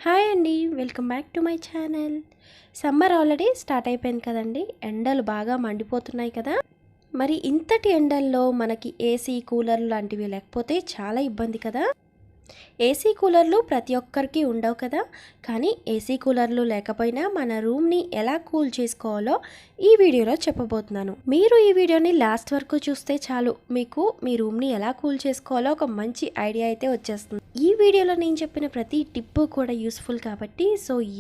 Hi అండి, welcome back to my channel. Summer already start అయిపోయింది కదండి. ఎండలు బాగా మండిపోతున్నాయి కదా. మరి ఇంతటి ఎండల్లో మనకి ఏసీ కూలర్లు లాంటివి లేకపోతే చాలా ఇబ్బంది కదా. ఏసీ కూలర్లు ప్రతి ఒక్కరికి ఉండవు కదా. కానీ ఏసీ కూలర్లు లేకపోయినా మన రూమ్ని ఎలా కూల్ చేసుకోవాలో ఈ వీడియోలో చెప్పబోతున్నాను. మీరు ఈ వీడియోని లాస్ట్ వరకు చూస్తే చాలు, మీకు మీ రూమ్ని ఎలా కూల్ చేసుకోవాలో ఒక మంచి ఐడియా అయితే వచ్చేస్తుంది. ఈ వీడియోలో నేను చెప్పిన ప్రతి టిప్ కూడా యూస్ఫుల్ కాబట్టి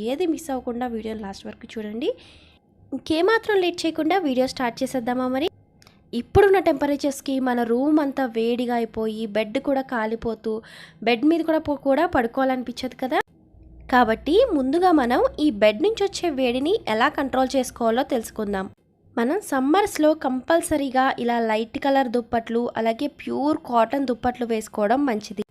ఏది మిస్ అవ్వకుండా వీడియోని లాస్ట్ వరకు చూడండి. ఇంకేమాత్రం లేట్ చేయకుండా వీడియో స్టార్ట్ చేసేద్దామా మరి. ఇప్పుడున్న టెంపరేచర్స్కి మన రూమ్ అంతా వేడిగా అయిపోయి బెడ్ కూడా కాలిపోతూ బెడ్ మీద కూడా పడుకోవాలనిపించదు కదా. కాబట్టి ముందుగా మనం ఈ బెడ్ నుంచి వచ్చే వేడిని ఎలా కంట్రోల్ చేసుకోవాలో తెలుసుకుందాం. మనం సమ్మర్స్లో కంపల్సరీగా ఇలా లైట్ కలర్ దుప్పట్లు అలాగే ప్యూర్ కాటన్ దుప్పట్లు వేసుకోవడం మంచిది.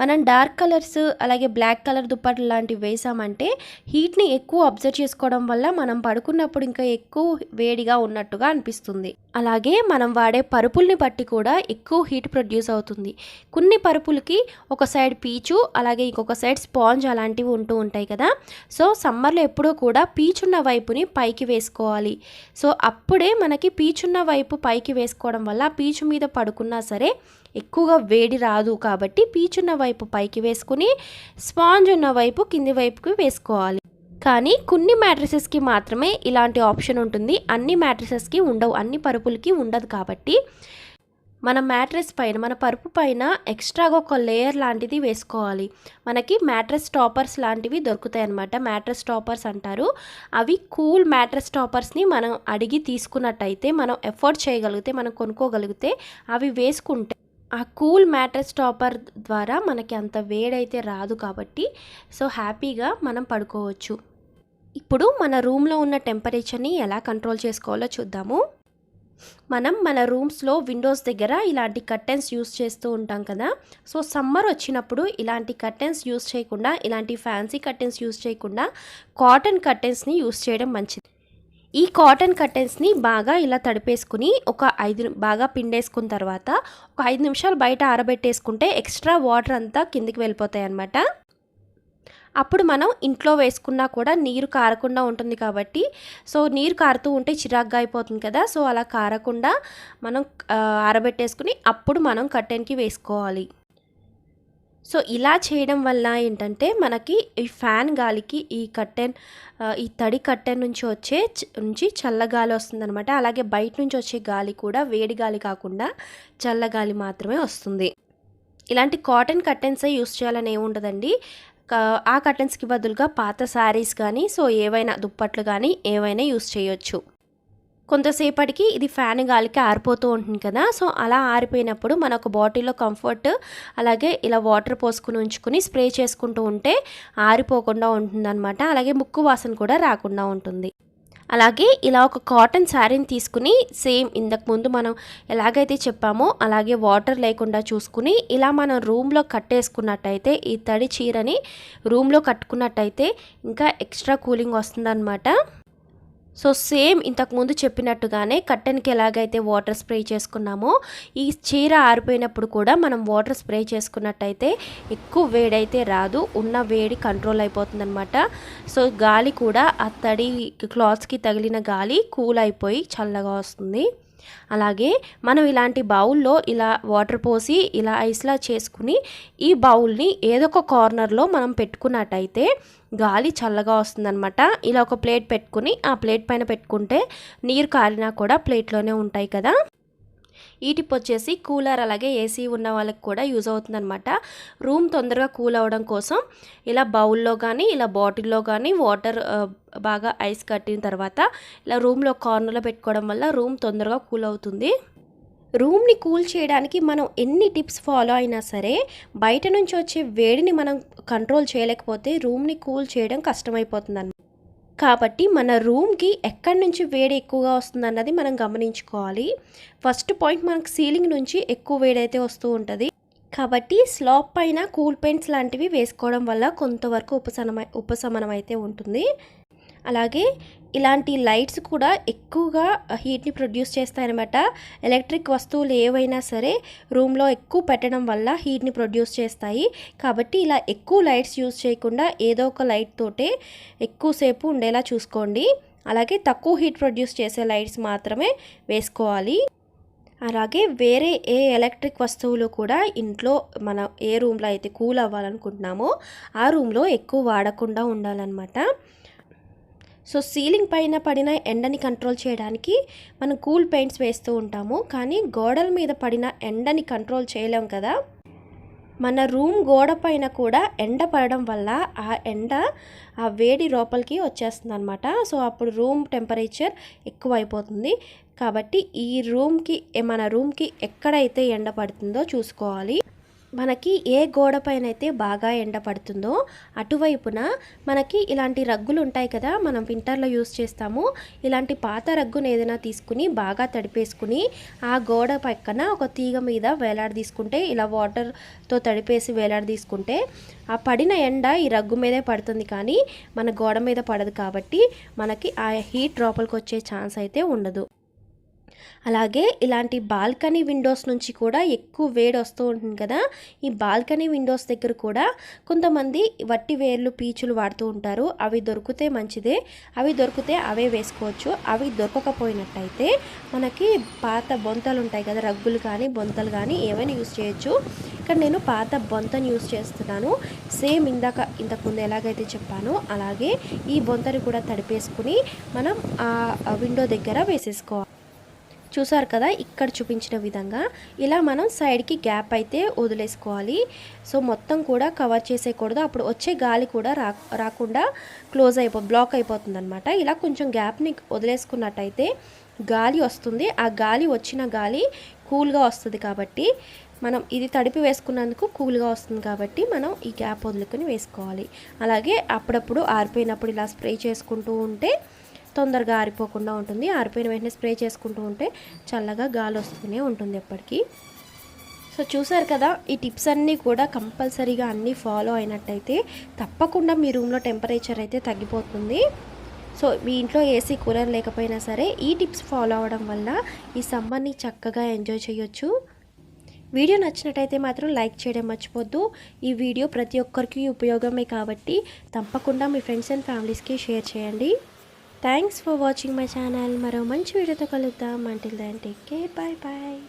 మనం డార్క్ కలర్స్ అలాగే బ్లాక్ కలర్ దుప్పట్లు లాంటివి వేసామంటే హీట్ని ఎక్కువ అబ్జర్వ్ చేసుకోవడం వల్ల మనం పడుకున్నప్పుడు ఇంకా ఎక్కువ వేడిగా ఉన్నట్టుగా అనిపిస్తుంది. అలాగే మనం వాడే పరుపుల్ని బట్టి కూడా ఎక్కువ హీట్ ప్రొడ్యూస్ అవుతుంది. కొన్ని పరుపులకి ఒక సైడ్ పీచు అలాగే ఇంకొక సైడ్ స్పాంజ్ అలాంటివి ఉంటూ ఉంటాయి కదా. సమ్మర్లో ఎప్పుడూ కూడా పీచున్న వైపుని పైకి వేసుకోవాలి. అప్పుడే మనకి పీచున్న వైపు పైకి వేసుకోవడం వల్ల పీచు మీద పడుకున్నా సరే ఎక్కువగా వేడి రాదు. కాబట్టి పీచున్న వైపు పైకి వేసుకుని స్పాంజ్ ఉన్న వైపు కింది వైపుకి వేసుకోవాలి. కానీ కొన్ని మ్యాట్రసెస్కి మాత్రమే ఇలాంటి ఆప్షన్ ఉంటుంది. అన్ని మ్యాట్రసెస్కి ఉండవు, అన్ని పరుపులకి ఉండదు. కాబట్టి మన మ్యాట్రెస్ పైన మన పరుపు పైన ఎక్స్ట్రాగా ఒక లేయర్ లాంటిది వేసుకోవాలి. మనకి మ్యాట్రెస్ టాపర్స్ లాంటివి దొరుకుతాయి అన్నమాట. మ్యాట్రెస్ టాపర్స్ అంటారు. అవి కూల్ మ్యాట్రెస్ టాపర్స్ని మనం అడిగి తీసుకున్నట్టయితే, మనం ఎఫోర్డ్ చేయగలిగితే, మనం కొనుక్కోగలిగితే అవి వేసుకుంటే ఆ కూల్ మ్యాట్రెస్ టాపర్ ద్వారా మనకి అంత వేడైతే రాదు. కాబట్టి హ్యాపీగా మనం పడుకోవచ్చు. ఇప్పుడు మన రూమ్లో ఉన్న టెంపరేచర్ని ఎలా కంట్రోల్ చేసుకోవాలో చూద్దాము. మనం మన రూమ్స్లో విండోస్ దగ్గర ఇలాంటి కర్టెన్స్ యూస్ చేస్తూ ఉంటాం కదా. సమ్మర్ వచ్చినప్పుడు ఇలాంటి కర్టెన్స్ యూస్ చేయకుండా, ఇలాంటి ఫ్యాన్సీ కర్టెన్స్ యూస్ చేయకుండా కాటన్ కర్టెన్స్ని యూస్ చేయడం మంచిది. ఈ కాటన్ కర్టెన్స్ని బాగా ఇలా తడిపేసుకుని బాగా పిండేసుకున్న తర్వాత ఒక 5 నిమిషాలు బయట ఆరబెట్టేసుకుంటే ఎక్స్ట్రా వాటర్ అంతా కిందికి వెళ్ళిపోతాయి అన్నమాట. అప్పుడు మనం ఇంట్లో వేసుకున్నా కూడా నీరు కారకుండా ఉంటుంది. కాబట్టి నీరు కారుతూ ఉంటే చిరాగ్గా అయిపోతుంది కదా. అలా కారకుండా మనం ఆరబెట్టేసుకుని అప్పుడు మనం కర్టెన్కి వేసుకోవాలి. ఇలా చేయడం వల్ల ఏంటంటే మనకి ఈ ఫ్యాన్ గాలికి ఈ తడి కర్టెన్ నుంచి చల్లగాలి వస్తుందన్నమాట. అలాగే బయట నుంచి వచ్చే గాలి కూడా వేడి గాలి కాకుండా చల్లగాలి మాత్రమే వస్తుంది. ఇలాంటి కాటన్ కర్టెన్సే యూస్ చేయాలని ఏముండదండి. ఆ కర్టెన్స్కి బదులుగా పాత శారీస్ కానీ ఏవైనా దుప్పట్లు కానీ ఏవైనా యూస్ చేయొచ్చు. కొంతసేపటికి ఇది ఫ్యాన్ గాలికి ఆరిపోతూ ఉంటుంది కదా. అలా ఆరిపోయినప్పుడు మన ఒక బాటిల్లో కంఫర్ట్ అలాగే ఇలా వాటర్ పోసుకుని ఉంచుకుని స్ప్రే చేసుకుంటూ ఉంటే ఆరిపోకుండా ఉంటుందన్నమాట. అలాగే ముక్కు వాసన కూడా రాకుండా ఉంటుంది. అలాగే ఇలా ఒక కాటన్ శారీని తీసుకుని సేమ్ ఇంతకుముందు మనం ఎలాగైతే చెప్పామో అలాగే వాటర్ లేకుండా చూసుకుని ఇలా మనం రూమ్లో కట్టేసుకున్నట్టయితే, ఈ తడి చీరని రూమ్లో కట్టుకున్నట్టయితే ఇంకా ఎక్స్ట్రా కూలింగ్ వస్తుందన్నమాట. సేమ్ ఇంతకుముందు చెప్పినట్టుగానే కర్టెన్కి ఎలాగైతే వాటర్ స్ప్రే చేసుకున్నామో ఈ చీర ఆరిపోయినప్పుడు కూడా మనం వాటర్ స్ప్రే చేసుకున్నట్టయితే ఎక్కువ వేడైతే రాదు, ఉన్న వేడి కంట్రోల్ అయిపోతుందన్నమాట. గాలి కూడా ఆ తడి క్లాత్స్కి తగిలిన గాలి కూల్ అయిపోయి చల్లగా వస్తుంది. అలాగే మనం ఇలాంటి బౌల్లో ఇలా వాటర్ పోసి ఇలా ఐస్లా చేసుకుని ఈ బౌల్ని ఏదో ఒక కార్నర్లో మనం పెట్టుకున్నట్టయితే గాలి చల్లగా వస్తుందన్నమాట. ఇలా ఒక ప్లేట్ పెట్టుకుని ఆ ప్లేట్ పైన పెట్టుకుంటే నీరు కారినా కూడా ప్లేట్లోనే ఉంటాయి కదా. ఈ టిప్ వచ్చేసి కూలర్ అలాగే ఏసీ ఉన్న వాళ్ళకి కూడా యూజ్ అవుతుందన్నమాట. రూమ్ తొందరగా కూల్ అవ్వడం కోసం ఇలా బౌల్లో కానీ ఇలా బాటిల్లో కానీ వాటర్ బాగా ఐస్ కట్టిన తర్వాత ఇలా రూమ్లో కార్నర్లో పెట్టుకోవడం వల్ల రూమ్ తొందరగా కూల్ అవుతుంది. రూమ్ని కూల్ చేయడానికి మనం ఎన్ని టిప్స్ ఫాలో అయినా సరే బయట నుంచి వచ్చే వేడిని మనం కంట్రోల్ చేయలేకపోతే రూమ్ని కూల్ చేయడం కష్టమైపోతుంది. కాబట్టి మన రూమ్కి ఎక్కడి నుంచి వేడి ఎక్కువగా వస్తుంది అన్నది మనం గమనించుకోవాలి. ఫస్ట్ పాయింట్, మనకు సీలింగ్ నుంచి ఎక్కువ వేడైతే వస్తూ ఉంటుంది. కాబట్టి స్లాబ్ పైన కూల్ పెయింట్స్ లాంటివి వేసుకోవడం వల్ల కొంతవరకు ఉపశమనం అయితే ఉంటుంది. అలాగే ఇలాంటి లైట్స్ కూడా ఎక్కువగా హీట్ని ప్రొడ్యూస్ చేస్తాయన్నమాట. ఎలక్ట్రిక్ వస్తువులు ఏవైనా సరే రూమ్లో ఎక్కువ పెట్టడం వల్ల హీట్ని ప్రొడ్యూస్ చేస్తాయి. కాబట్టి ఇలా ఎక్కువ లైట్స్ యూజ్ చేయకుండా ఏదో ఒక లైట్ తోటే ఎక్కువసేపు ఉండేలా చూసుకోండి. అలాగే తక్కువ హీట్ ప్రొడ్యూస్ చేసే లైట్స్ మాత్రమే వేసుకోవాలి. అలాగే వేరే ఏ ఎలక్ట్రిక్ వస్తువులు కూడా ఇంట్లో మనం ఏ రూమ్లో అయితే కూల్ అవ్వాలనుకుంటున్నామో ఆ రూమ్లో ఎక్కువ వాడకుండా ఉండాలన్నమాట. సో సీలింగ్ పైన పడిన ఎండని కంట్రోల్ చేయడానికి మనం కూల్ పెయింట్స్ వేస్తూ ఉంటాము. కానీ గోడల మీద పడిన ఎండని కంట్రోల్ చేయలేం కదా. మన రూమ్ గోడ పైన కూడా ఎండ పడడం వల్ల ఆ వేడి లోపలికి వచ్చేస్తుంది అనమాట. సో అప్పుడు రూమ్ టెంపరేచర్ ఎక్కువ అయిపోతుంది. కాబట్టి మన రూమ్కి ఎక్కడైతే ఎండ పడుతుందో చూసుకోవాలి. మనకి ఏ గోడ పైన అయితే బాగా ఎండ పడుతుందో అటువైపున మనకి ఇలాంటి రగ్గులు ఉంటాయి కదా, మనం వింటర్లో యూస్ చేస్తాము. ఇలాంటి పాత రగ్గును ఏదైనా తీసుకుని బాగా తడిపేసుకుని ఆ గోడ పక్కన ఒక తీగ మీద వేలాడదీసుకుంటే, ఇలా వాటర్తో తడిపేసి వేలాడదీసుకుంటే ఆ పడిన ఎండ ఈ రగ్గు మీదే పడుతుంది, కానీ మన గోడ మీద పడదు. కాబట్టి మనకి ఆ హీట్ లోపలికి వచ్చే ఛాన్స్ అయితే ఉండదు. అలాగే ఇలాంటి బాల్కనీ విండోస్ నుంచి కూడా ఎక్కువ వేడి వస్తూ ఉంటుంది కదా. ఈ బాల్కనీ విండోస్ దగ్గర కూడా కొంతమంది వట్టి వేర్లు, పీచులు వాడుతూ ఉంటారు. అవి దొరికితే మంచిదే, అవి దొరికితే అవే వేసుకోవచ్చు. అవి దొరకకపోయినట్టయితే మనకి పాత బొంతలు ఉంటాయి కదా, రగ్గులు కానీ బొంతలు కానీ ఏవైనా యూస్ చేయొచ్చు. ఇక్కడ నేను పాత బొంతను యూస్ చేస్తున్నాను. సేమ్ ఇంతకుముందు ఎలాగైతే చెప్పానో అలాగే ఈ బొంతని కూడా తడిపేసుకుని మనం ఆ విండో దగ్గర వేసేసుకోవాలి. చూసారు కదా, ఇక్కడ చూపించిన విధంగా ఇలా మనం సైడ్కి గ్యాప్ అయితే వదిలేసుకోవాలి. సో మొత్తం కూడా కవర్ చేసేయకూడదు, అప్పుడు వచ్చే గాలి కూడా రాకుండా బ్లాక్ అయిపోతుంది అనమాట. ఇలా కొంచెం గ్యాప్ని వదిలేసుకున్నట్టయితే గాలి వస్తుంది. ఆ గాలి వచ్చిన గాలి కూల్గా వస్తుంది. కాబట్టి మనం ఇది తడిపి వేసుకున్నందుకు కూల్గా వస్తుంది. కాబట్టి మనం ఈ గ్యాప్ వదులుకొని వేసుకోవాలి. అలాగే అప్పుడప్పుడు ఆరిపోయినప్పుడు ఇలా స్ప్రే చేసుకుంటూ ఉంటే తొందరగా ఆరిపోకుండా ఉంటుంది. ఆరిపోయిన వెంటనే స్ప్రే చేసుకుంటూ ఉంటే చల్లగా గాలి వస్తూనే ఉంటుంది ఎప్పటికీ. సో చూసారు కదా, ఈ టిప్స్ అన్నీ కూడా కంపల్సరీగా అన్నీ ఫాలో అయినట్టయితే తప్పకుండా మీ రూమ్లో టెంపరేచర్ అయితే తగ్గిపోతుంది. సో మీ ఇంట్లో ఏసీ, కూలర్ లేకపోయినా సరే ఈ టిప్స్ ఫాలో అవ్వడం వల్ల ఈ సమ్మర్ని చక్కగా ఎంజాయ్ చేయొచ్చు. వీడియో నచ్చినట్టయితే మాత్రం లైక్ చేయడం మర్చిపోద్దు. ఈ వీడియో ప్రతి ఒక్కరికి ఉపయోగమే కాబట్టి తప్పకుండా మీ ఫ్రెండ్స్ అండ్ ఫ్యామిలీస్కి షేర్ చేయండి. Thanks for watching my channel. మరో మంచి వీడియోతో కలుద్దాం. Until then take care, bye bye.